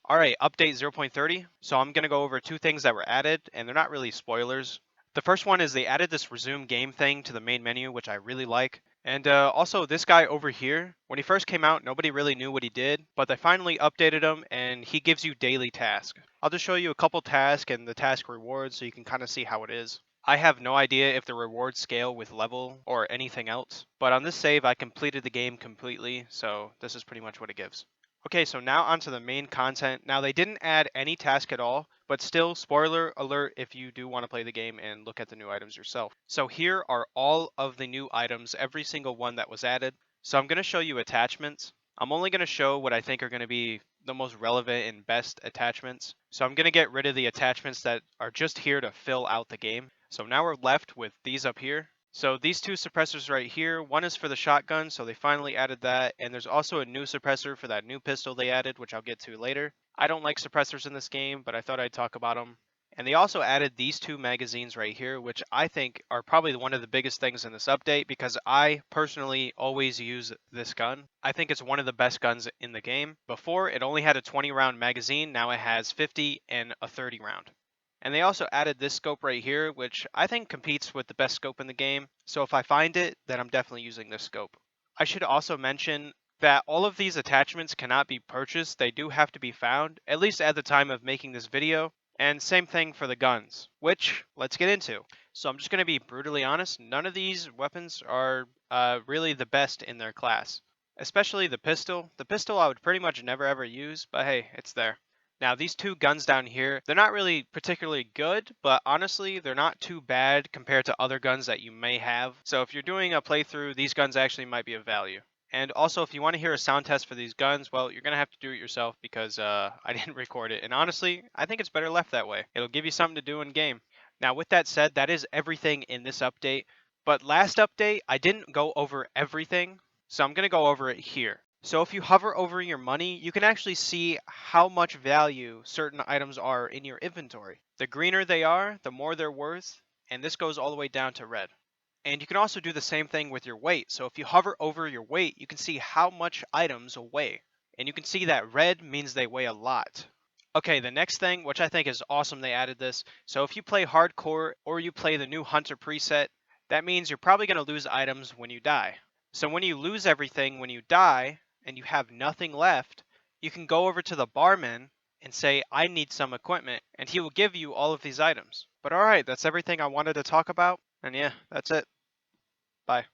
All right, update 0.30. So I'm going to go over two things that were added, and they're not really spoilers. The first one is they added this resume game thing to the main menu, which I really like. And also, this guy over here, when he first came out, nobody really knew what he did, but they finally updated him, and he gives you daily tasks. I'll just show you a couple tasks and the task rewards so you can kind of see how it is. I have no idea if the rewards scale with level or anything else, but on this save I completed the game completely, so this is pretty much what it gives. Okay, so now onto the main content. Now they didn't add any task at all, but still, spoiler alert if you do want to play the game and look at the new items yourself. So here are all of the new items, every single one that was added. So I'm going to show you attachments. I'm only going to show what I think are going to be the most relevant and best attachments. So I'm going to get rid of the attachments that are just here to fill out the game. So now we're left with these up here. So these two suppressors right here, one is for the shotgun, so they finally added that, and there's also a new suppressor for that new pistol they added, which I'll get to later. I don't like suppressors in this game, but I thought I'd talk about them. And they also added these two magazines right here, which I think are probably one of the biggest things in this update because I personally always use this gun. I think it's one of the best guns in the game. Before, it only had a 20 round magazine, now it has 50 and a 30 round. And they also added this scope right here, which I think competes with the best scope in the game. So if I find it, then I'm definitely using this scope. I should also mention that all of these attachments cannot be purchased. They do have to be found, at least at the time of making this video. And same thing for the guns, which let's get into. So I'm just going to be brutally honest. None of these weapons are really the best in their class, especially the pistol. The pistol I would pretty much never ever use, but hey, it's there. Now, these two guns down here, they're not really particularly good, but honestly, they're not too bad compared to other guns that you may have. So if you're doing a playthrough, these guns actually might be of value. And also, if you want to hear a sound test for these guns, well, you're going to have to do it yourself because I didn't record it. And honestly, I think it's better left that way. It'll give you something to do in game. Now, with that said, that is everything in this update. But last update, I didn't go over everything, so I'm going to go over it here. So if you hover over your money, you can actually see how much value certain items are in your inventory. The greener they are, the more they're worth, and this goes all the way down to red. And you can also do the same thing with your weight. So if you hover over your weight, you can see how much items weigh. And you can see that red means they weigh a lot. Okay, the next thing, which I think is awesome they added this. So if you play hardcore or you play the new hunter preset, that means you're probably going to lose items when you die. So when you lose everything when you die, and you have nothing left, you can go over to the barman and say, I need some equipment, and he will give you all of these items. But alright, that's everything I wanted to talk about, and yeah, that's it. Bye.